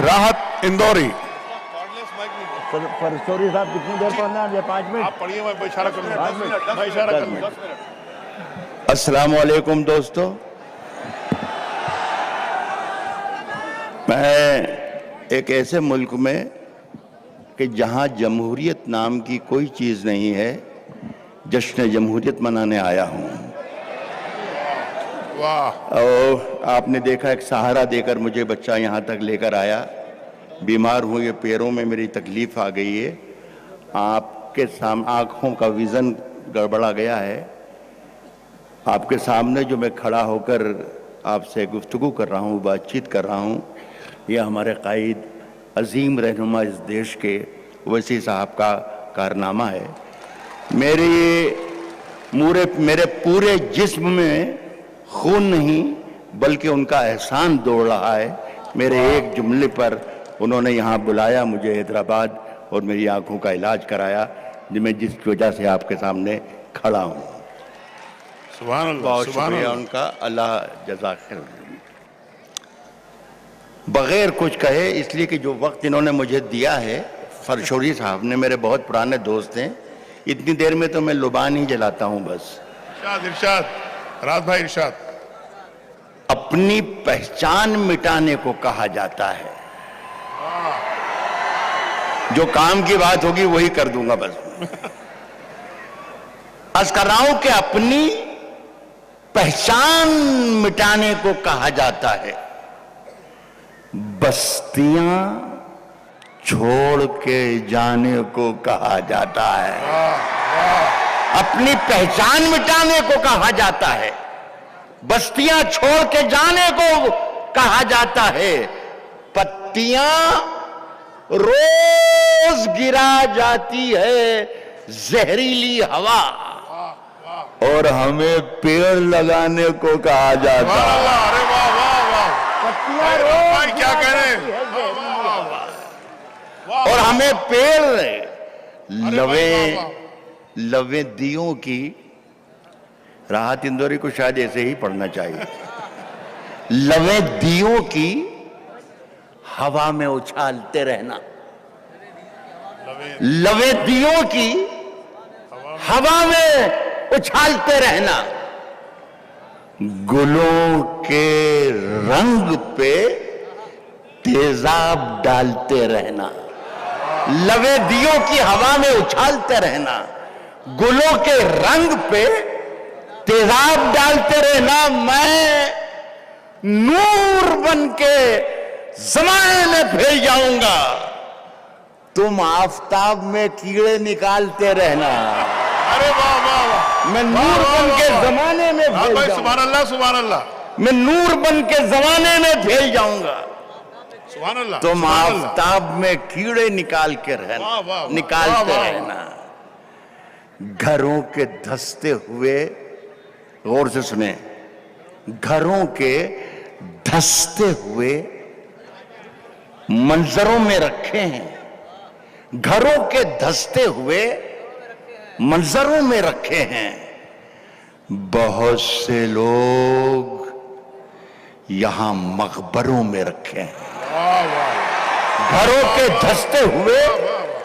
راحت اندوری. فرشوری صاحب کتنی دیر پڑھنا ہے؟ 5 منٹ. آپ پڑھیے، میں اشارہ کروں گا. میں اشارہ کروں گا. السلام علیکم دوستو. میں ایک ایسے ملک میں کہ جہاں جمہوریت نام کی کوئی چیز نہیں ہے، جشن جمہوریت منانے آیا ہوں. اور آپ نے دیکھا ایک سہارا دے کر مجھے بچہ یہاں تک لے کر آیا. بیمار ہوں، یہ پیروں میں میری تکلیف آ گئی ہے. آپ کے سامنے آنکھوں کا ویژن گڑبڑا گیا ہے. آپ کے سامنے جو میں کھڑا ہو کر آپ سے گفتگو کر رہا ہوں، بات چیت کر رہا ہوں، یہ ہمارے قائد عظیم رہنما اس دیش کے وسیع صاحب کا کارنامہ ہے. میرے پورے جسم میں خون نہیں بلکہ ان کا احسان دوڑ رہا ہے. میرے ایک جملے پر انہوں نے یہاں بلایا مجھے حیدرآباد اور میری آنکھوں کا علاج کرایا، جس کی وجہ سے آپ کے سامنے کھڑا ہوں. سبحان اللہ. بہت شکریہ ان کا، اللہ جزاک خیر. بغیر کچھ کہے، اس لیے کہ جو وقت انہوں نے مجھے دیا ہے، فرشوری صاحب نے میرے بہت پرانے دوست ہیں، اتنی دیر میں تو میں لبان ہی جلاتا ہوں بس. ارشاد راحت بھائی ارشاد. اپنی پہچان مٹانے کو کہا جاتا ہے. جو کام کی بات ہوگی وہی کر دوں گا بس. عرض کر رہا ہوں کہ اپنی پہچان مٹانے کو کہا جاتا ہے، بستیاں چھوڑ کے جانے کو کہا جاتا ہے. اپنی پہچان مٹانے کو کہا جاتا ہے، بستیاں چھوڑ کے جانے کو کہا جاتا ہے. پتیاں روز گرا جاتی ہے زہریلی ہوا، اور ہمیں پیڑ لگانے کو کہا جاتا ہے. ارے واہ واہ واہ. پتیاں روز بھائی کیا کہہ رہے ہیں؟ اور ہمیں پیڑ لویں دیوں کی. راحت اندوری کو شاید ایسے ہی پڑھنا چاہیے. لویں دیوں کی ہوا میں اچھالتے رہنا. لویں دیوں کی ہوا میں اچھالتے رہنا. گلوں کے رنگ پہ تیزاب ڈالتے رہنا. لویں دیوں کی ہوا میں اچھالتے رہنا، گلوں کے رنگ پہ تیزاب ڈالتے رہنا. میں نور بن کے زمانے میں پھیل جاؤں گا، تم آفتاب میں کیڑے نکالتے رہنا. ارے واہ واہ واہ. میں نور بن کے زمانے میں پھیل جاؤں گا. سبحان اللہ سبحان اللہ. میں نور بن کے زمانے میں پھیل جاؤں گا، سبحان اللہ. تم آفتاب میں کیڑے نکال کے رہنا، نکالتے رہنا. گھروں کے دھستے ہوئے، غور سے سنیں، گھروں کے دھستے ہوئے منظروں میں رکھے ہیں. گھروں کے دھستے ہوئے منظروں میں رکھے ہیں. بہت سے لوگ یہاں مقبروں میں رکھے ہیں. گھروں کے دھستے ہوئے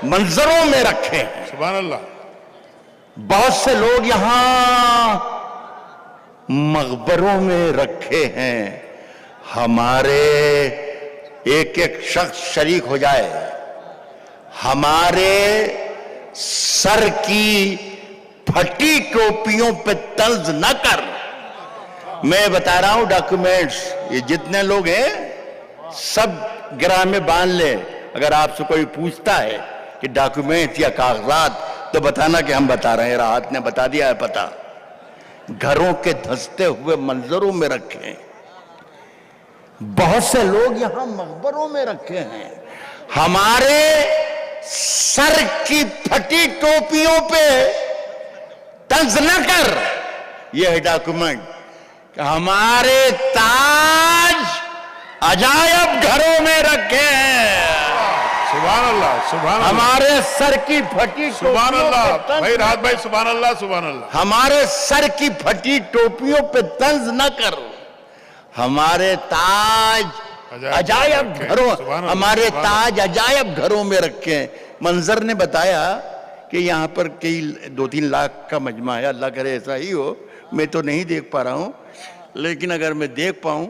منظروں میں رکھے ہیں. سبحان اللہ. بہت سے لوگ یہاں مقبروں میں رکھے ہیں. ہمارے ایک ایک شخص شریک ہو جائے، ہمارے سر کی پھٹی ٹوپیوں پہ طنز نہ کر. میں بتا رہا ہوں ڈاکومنٹس، یہ جتنے لوگ ہیں سب گرہ میں باندھ لیں. اگر آپ سے کوئی پوچھتا ہے کہ ڈاکومنٹ یا کاغذات تو بتانا کہ ہم بتا رہے ہیں. راحت نے بتا دیا ہے پتہ. گھروں کے دھستے ہوئے منظروں میں رکھے ہیں. بہت سے لوگ یہاں مقبروں میں رکھے ہیں. ہمارے سر کی پھٹی ٹوپیوں پہ طنز نہ کر. یہ ہے ڈاکومنٹ کہ ہمارے تاج عجائب گھروں میں رکھے ہیں. سبحان اللہ سبحان اللہ. ہمارے سر کی پھٹی سبحان ٹوپیوں اللہ. پہ طنز بھائی راحت بھائی سبحان اللہ سبحان اللہ. ہمارے سر کی پھٹی ٹوپیوں پہ طنز نہ کر. ہمارے تاج عجائب گھروں سبحان اللہ، ہمارے سبحان تاج عجائب گھروں میں رکھے ہیں. منظر نے بتایا کہ یہاں پر کئی 2-3 لاکھ کا مجمع ہے. اللہ کرے ایسا ہی ہو. میں تو نہیں دیکھ پا رہا ہوں, لیکن اگر میں دیکھ پاؤں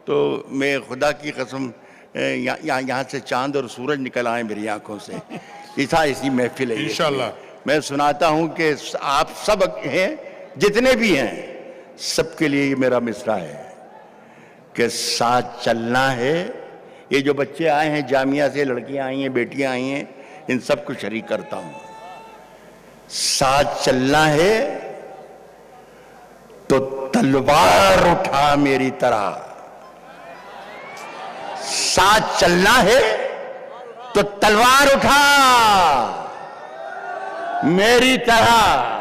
تو میں خدا کی قسم یہاں سے چاند اور سورج نکل آئے میری آنکھوں سے. ایسی محفل ہے یہ. انشاءاللہ. میں سناتا ہوں کہ آپ سب ہیں, جتنے بھی ہیں, سب کے لیے یہ میرا مصرع ہے کہ ساتھ چلنا ہے. یہ جو بچے آئے ہیں جامعہ سے, لڑکیاں آئی ہیں, بیٹیاں آئی ہیں, ان سب کو شریک کرتا ہوں. ساتھ چلنا ہے تو تلوار اٹھا میری طرح. ساتھ چلنا ہے تو تلوار اٹھا میری طرح.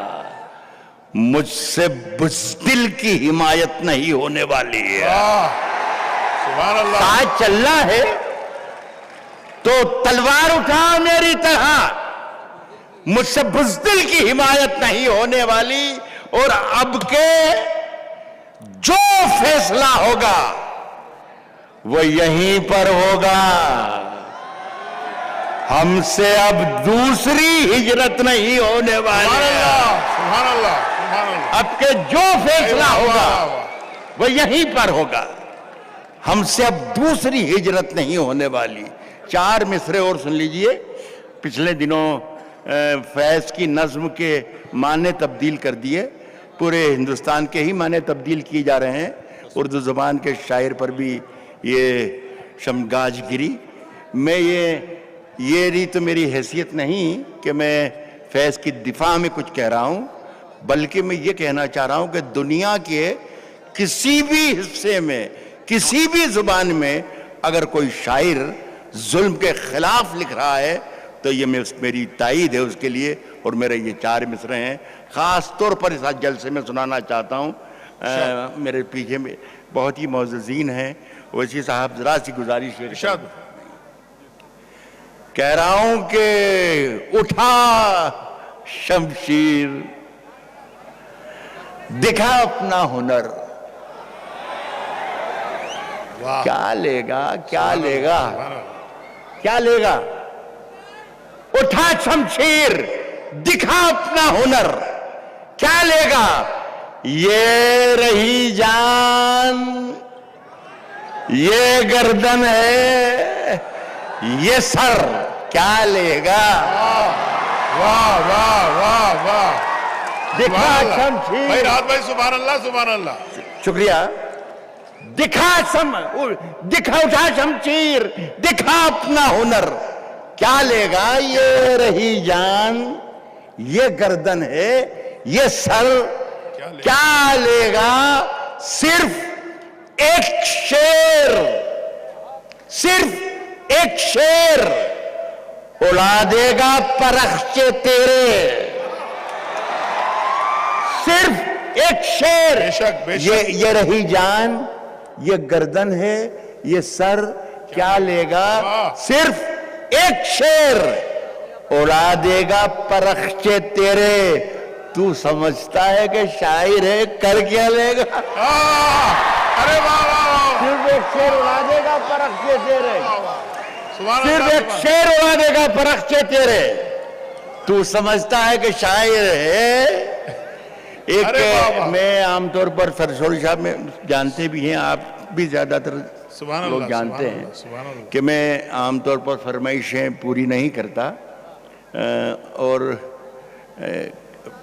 مجھ سے بزدل کی حمایت نہیں ہونے والی ہے. سبحان اللہ. ساتھ چلنا ہے تو تلوار اٹھا میری طرح. مجھ سے بزدل کی حمایت نہیں ہونے والی. اور اب کے جو فیصلہ ہوگا وہ یہیں پر ہوگا. ہم سے اب دوسری ہجرت نہیں ہونے والی سبحان ہے. اللہ. سبحان اللہ. سبحان اللہ. اب کے جو فیصلہ ہوگا وہ یہیں پر ہوگا. ہم سے اب دوسری ہجرت نہیں ہونے والی. 4 مصرے اور سن لیجئے. پچھلے دنوں فیض کی نظم کے معنی تبدیل کر دیے. پورے ہندوستان کے ہی معنی تبدیل کیے جا رہے ہیں. اردو زبان کے شاعر پر بھی یہ شمگاج گری. میں یہ رہی تو میری حیثیت نہیں کہ میں فیض کی دفاع میں کچھ کہہ رہا ہوں, بلکہ میں یہ کہنا چاہ رہا ہوں کہ دنیا کے کسی بھی حصے میں, کسی بھی زبان میں اگر کوئی شاعر ظلم کے خلاف لکھ رہا ہے تو یہ میری تائید ہے اس کے لیے. اور میرے یہ 4 مصرے ہیں, خاص طور پر اس جلسے میں سنانا چاہتا ہوں. میرے پیچھے میں بہت ہی معززین ہیں. ویسی صاحب ذرا سی گزارش ہے. کہہ رہا ہوں کہ اٹھا شمشیر, دکھا اپنا ہنر. کیا لے گا, کیا لے گا, کیا لے گا؟ اٹھا شمشیر, دکھا اپنا ہنر. کیا لے گا؟ یہ رہی جان, یہ گردن ہے, یہ سر. کیا لے گا؟ واہ واہ واہ واہ. دکھا سبحان اللہ. شمشیر. بھائی رات بھائی سبحان اللہ. سبحان اللہ. شکریہ. دکھا اٹھا شمشیر, دکھا اپنا ہنر. کیا لے گا؟ یہ رہی جان, یہ گردن ہے, یہ سر. کیا لے گا؟ صرف ایک شیر, صرف ایک شیر اڑا دے گا پرخچے تیرے. صرف ایک شیر. بے شک, بے شک. یہ رہی جان, یہ گردن ہے, یہ سر. کیا لے گا؟ صرف ایک شیر اڑا دے گا پرخچے تیرے. تو سمجھتا ہے کہ شاعر ہے, کر کیا لے گا؟ ارے واہ واہ. صرف ایک شیر اڑا دے گا پرخچے تیرے. سبحان صرف اللہ. ایک شیر اڑا دے گا پرخچے تیرے. تو سمجھتا ہے کہ شاعر ہے. ایک میں عام طور پر سرسوری صاحب میں جانتے بھی ہیں, آپ بھی زیادہ تر لوگ جانتے ہیں کہ میں عام طور پر فرمائشیں پوری نہیں کرتا اور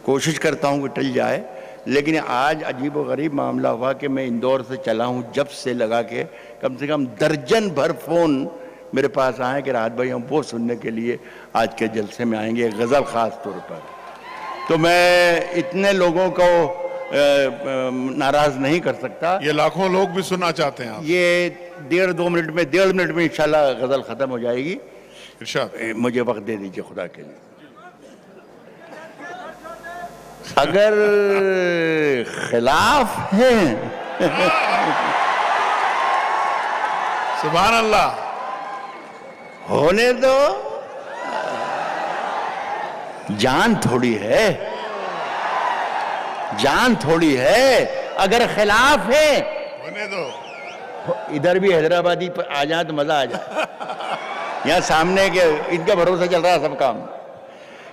کوشش کرتا ہوں کہ ٹل جائے. لیکن آج عجیب و غریب معاملہ ہوا کہ میں اندور سے چلا ہوں, جب سے لگا کے کم سے کم درجن بھر فون میرے پاس آئے کہ راحت بھائی ہم وہ سننے کے لیے آج کے جلسے میں آئیں گے, غزل خاص طور پر. تو میں اتنے لوگوں کو ناراض نہیں کر سکتا. یہ لاکھوں لوگ بھی سننا چاہتے ہیں. یہ 1.5-2 منٹ میں 1.5 منٹ میں انشاءاللہ غزل ختم ہو جائے گی. ارشاد. مجھے وقت دے دیجئے خدا کے لیے. اگر خلاف ہیں سبحان اللہ. ہونے دو, جان تھوڑی ہے, جان تھوڑی ہے. اگر خلاف ہے ہونے دو. ادھر بھی حیدرآبادی آ جائیں تو مزہ آ جائے. یہاں سامنے کے ان کا بھروسہ چل رہا ہے سب کام.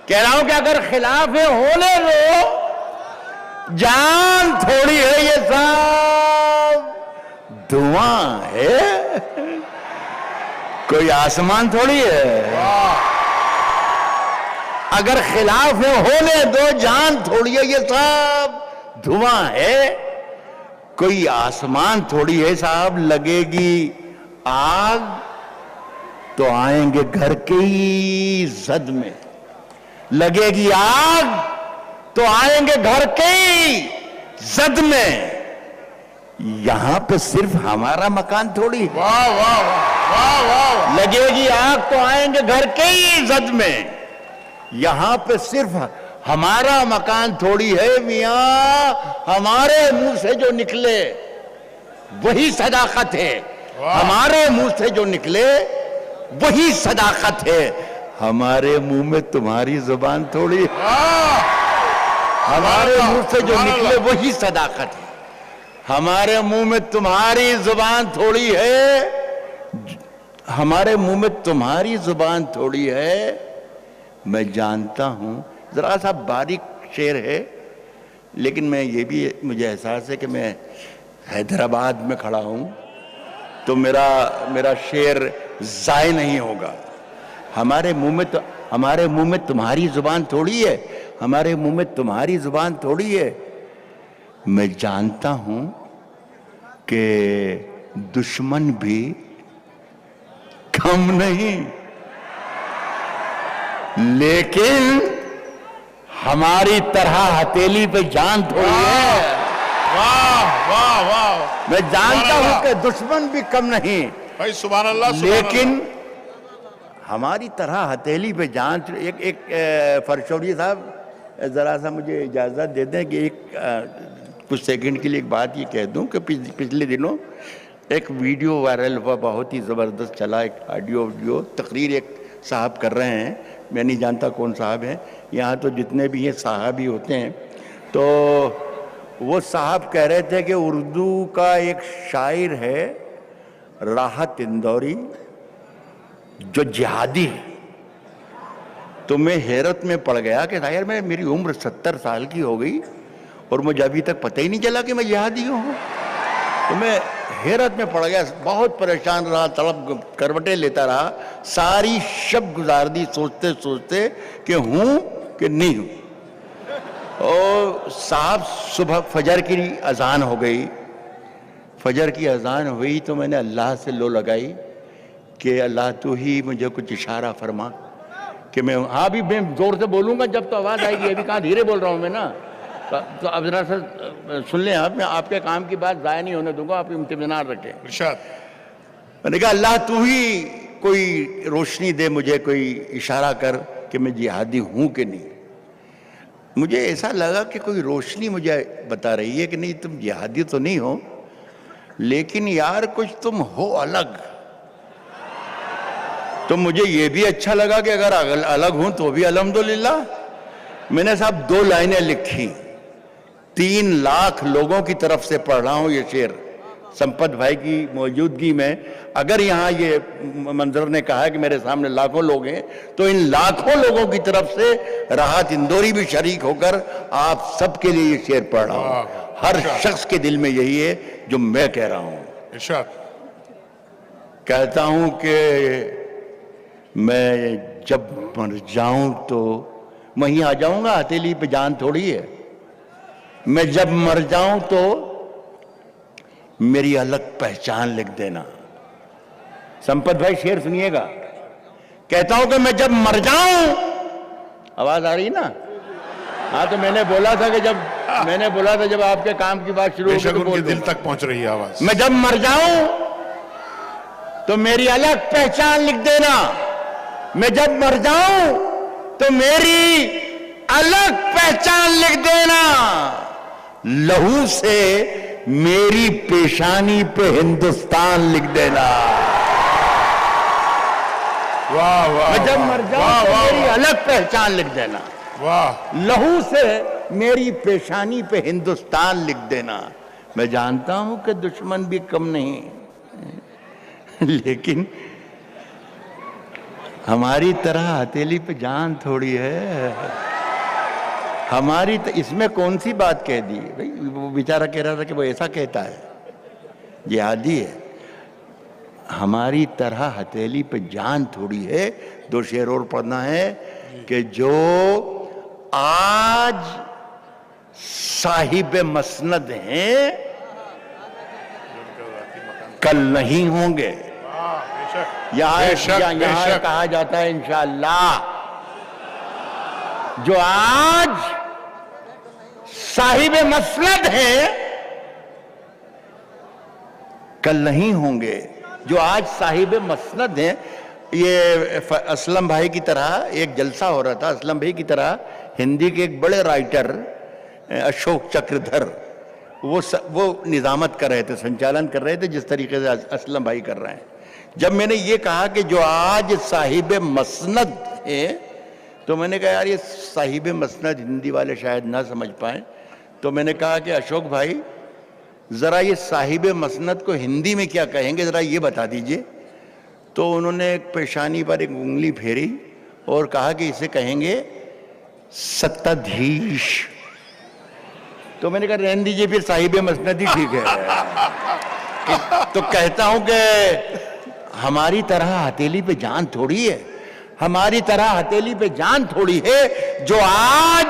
کہہ رہا ہوں کہ اگر خلاف ہونے دو، جان تھوڑی ہے یہ سب دھواں ہے، کوئی آسمان تھوڑی ہے. اگر خلاف ہونے دو، جان تھوڑی ہے یہ سب دھواں ہے، کوئی آسمان تھوڑی ہے صاحب. لگے گی آگ تو آئیں گے گھر کے ہی زد میں، لگے گی آگ تو آئیں گے گھر کے ہی زد میں. یہاں پہ صرف ہمارا مکان تھوڑی ہے. واہ واہ واہ واہ. لگے گی آگ تو آئیں گے گھر کے ہی زد میں. یہاں پہ صرف ہمارا مکان تھوڑی ہے میاں. ہمارے منہ سے جو نکلے وہی صداقت ہے. ہمارے منہ سے جو نکلے وہی صداقت ہے. ہمارے منہ میں تمہاری زبان تھوڑی ہے. ہمارے منہ سے جو نکلے وہی صداقت ہے. ہمارے منہ میں تمہاری زبان تھوڑی ہے. ہمارے منہ میں تمہاری زبان تھوڑی ہے. میں جانتا ہوں ذرا سا باریک شعر ہے، لیکن میں یہ بھی مجھے احساس ہے کہ میں حیدرآباد میں کھڑا ہوں تو میرا شعر ضائع نہیں ہوگا. ہمارے منہ میں تمہاری زبان تھوڑی ہے. ہمارے منہ میں تمہاری زبان تھوڑی ہے. میں جانتا ہوں کہ دشمن بھی کم نہیں، لیکن ہماری طرح ہتھیلی پہ جان تھوڑی ہے. واہ واہ واہ. میں جانتا ہوں کہ دشمن بھی کم نہیں، بھائی سبحان اللہ. لیکن ہماری طرح ہتھیلی پہ جان. ایک فرشوری صاحب ذرا سا مجھے اجازت دے دیں کہ ایک کچھ سیکنڈ کے لیے ایک بات یہ کہہ دوں کہ پچھلے دنوں ایک ویڈیو وائرل ہوا، بہت ہی زبردست چلا. ایک آڈیو ویڈیو تقریر ایک صاحب کر رہے ہیں، میں نہیں جانتا کون صاحب ہیں. یہاں تو جتنے بھی ہیں صاحب ہی ہوتے ہیں. تو وہ صاحب کہہ رہے تھے کہ اردو کا ایک شاعر ہے راحت اندوری جو جہادی ہے. تو میں حیرت میں پڑ گیا کہ یار میری عمر 70 سال کی ہو گئی اور مجھے ابھی تک پتہ ہی نہیں چلا کہ میں جہادی ہوں. تو میں حیرت میں پڑ گیا، بہت پریشان رہا، طلب کروٹیں لیتا رہا، ساری شب گزار دی سوچتے سوچتے کہ ہوں کہ نہیں ہوں. اور صاحب صبح فجر کی اذان ہو گئی. فجر کی اذان ہوئی تو میں نے اللہ سے لو لگائی کہ اللہ تو ہی مجھے کچھ اشارہ فرما کہ میں ہاں بھی میں زور سے بولوں گا جب تو آواز آئے گی. ابھی کہاں دھیرے بول رہا ہوں میں نا. تو اب ذرا سا سن لیں آپ، میں آپ کے کام کی بات ضائع نہیں ہونے دوں گا، آپ اطمینان رکھیں. ارشاد. میں نے کہا اللہ تو ہی کوئی روشنی دے مجھے، کوئی اشارہ کر کہ میں جہادی ہوں کہ نہیں. مجھے ایسا لگا کہ کوئی روشنی مجھے بتا رہی ہے کہ نہیں تم جہادی تو نہیں ہو، لیکن یار کچھ تم ہو الگ. تو مجھے یہ بھی اچھا لگا کہ اگر الگ ہوں تو بھی الحمدللہ. میں نے صاحب 2 لائنیں لکھی، 3 لاکھ لوگوں کی طرف سے پڑھ رہا ہوں یہ شعر سمپت بھائی کی موجودگی میں. اگر یہاں یہ منظر نے کہا کہ میرے سامنے لاکھوں لوگ ہیں تو ان لاکھوں لوگوں کی طرف سے راحت اندوری بھی شریک ہو کر آپ سب کے لیے یہ شعر پڑھ رہا ہوں. ہر شخص کے دل میں یہی ہے جو میں کہہ رہا ہوں. ارشاد. کہتا ہوں کہ میں جب مر جاؤں تو وہیں آ جاؤں گا، ہتھیلی پہ جان تھوڑی ہے. میں جب مر جاؤں تو میری الگ پہچان لکھ دینا. سمپت بھائی شعر سنیے گا. کہتا ہوں کہ میں جب مر جاؤں، آواز آ رہی نا؟ ہاں تو میں نے بولا تھا کہ جب آپ کے کام کی بات شروع بے ہوگی شک تو ان کے بول دل دوں گا. تک پہنچ رہی ہے آواز. میں جب مر جاؤں تو میری الگ پہچان لکھ دینا. میں جب مر جاؤں تو میری الگ پہچان لکھ دینا. لہو سے میری پیشانی پہ ہندوستان لکھ دینا. واہ واہ. میں جب مر جاؤں تو میری الگ پہچان لکھ دینا. واہ. لہو سے میری پیشانی پہ ہندوستان لکھ دینا. میں جانتا ہوں کہ دشمن بھی کم نہیں، لیکن ہماری طرح ہتھیلی پہ جان تھوڑی ہے. ہماری اس میں کون سی بات کہہ دی بھائی؟ وہ بیچارہ کہہ رہا تھا کہ وہ ایسا کہتا ہے، جہادی ہے. ہماری طرح ہتھیلی پہ جان تھوڑی ہے. 2 شعر اور پڑھنا ہے کہ جو آج صاحب مسند ہیں کل نہیں ہوں گے. یہاں کہا جاتا ہے انشاءاللہ جو آج صاحب مسند ہیں کل نہیں ہوں گے. جو آج صاحب مسند ہیں، یہ اسلم بھائی کی طرح ایک جلسہ ہو رہا تھا. اسلم بھائی کی طرح ہندی کے ایک بڑے رائٹر اشوک چکردھر وہ نظامت کر رہے تھے، سنچالن کر رہے تھے جس طریقے سے اسلم بھائی کر رہے ہیں. جب میں نے یہ کہا کہ جو آج صاحب مسند ہیں، تو میں نے کہا یار یہ صاحب مسند ہندی والے شاید نہ سمجھ پائیں، تو میں نے کہا کہ اشوک بھائی ذرا یہ صاحب مسند کو ہندی میں کیا کہیں گے ذرا یہ بتا دیجئے. تو انہوں نے ایک پیشانی پر ایک انگلی پھیری اور کہا کہ اسے کہیں گے ستادھیش. تو میں نے کہا رہن دیجئے پھر صاحب مسند ہی ٹھیک ہے. تو کہتا ہوں کہ ہماری طرح ہتھیلی پہ جان تھوڑی ہے، ہماری طرح ہتھیلی پہ جان تھوڑی ہے. جو آج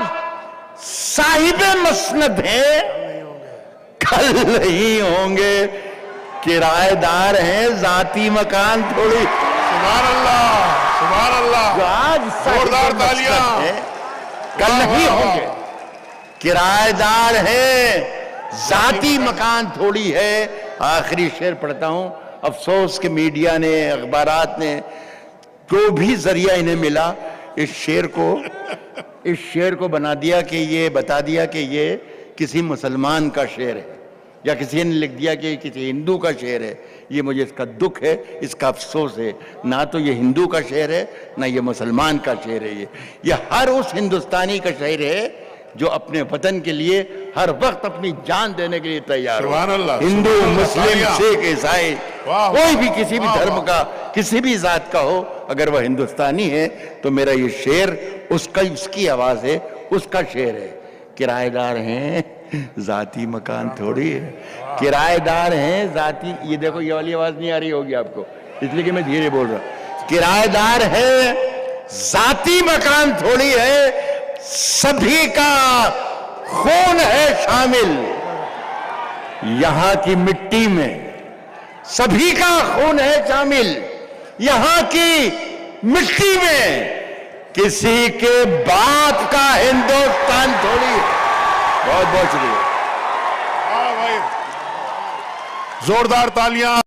صاحب مسند ہیں کل نہیں ہوں گے. کرایہ دار ہیں، ذاتی مکان تھوڑی. سبحان اللہ، سبحان اللہ. جو آج زوردار تالیاں. کل نہیں ہوں گے. کرایہ دار ہیں، ذاتی مکان تھوڑی ہے. آخری شعر پڑھتا ہوں. افسوس کہ میڈیا نے، اخبارات نے، جو بھی ذریعہ انہیں ملا اس شعر کو بنا دیا کہ یہ بتا دیا کہ یہ کسی مسلمان کا شعر ہے، یا کسی نے لکھ دیا کہ یہ کسی ہندو کا شعر ہے. یہ مجھے اس کا دکھ ہے، اس کا افسوس ہے. نہ تو یہ ہندو کا شعر ہے، نہ یہ مسلمان کا شعر ہے. یہ ہر اس ہندوستانی کا شعر ہے جو اپنے وطن کے لیے ہر وقت اپنی جان دینے کے لیے تیار ہو. سبحان اللہ. ہندو، مسلم، سکھ، عیسائی، واہ، کوئی بھی کسی بھی دھرم کا، کسی بھی ذات کا ہو، اگر وہ ہندوستانی ہے تو میرا یہ شعر اس کی آواز ہے، اس کا شعر ہے. کرایہ دار ہیں، ذاتی مکان تھوڑی ہے. کرایہ دار ہیں ذاتی. یہ دیکھو یہ والی آواز نہیں آ رہی ہوگی آپ کو، اس لیے کہ میں دھیرے بول رہا ہوں. کرایہ دار ہے، ذاتی مکان تھوڑی ہے. سبھی کا خون ہے شامل یہاں کی مٹی میں. سبھی کا خون ہے شامل یہاں کی مٹی میں. کسی کے باپ کا ہندوستان تھوڑی. بہت بہت شکریہ. زوردار تالیاں.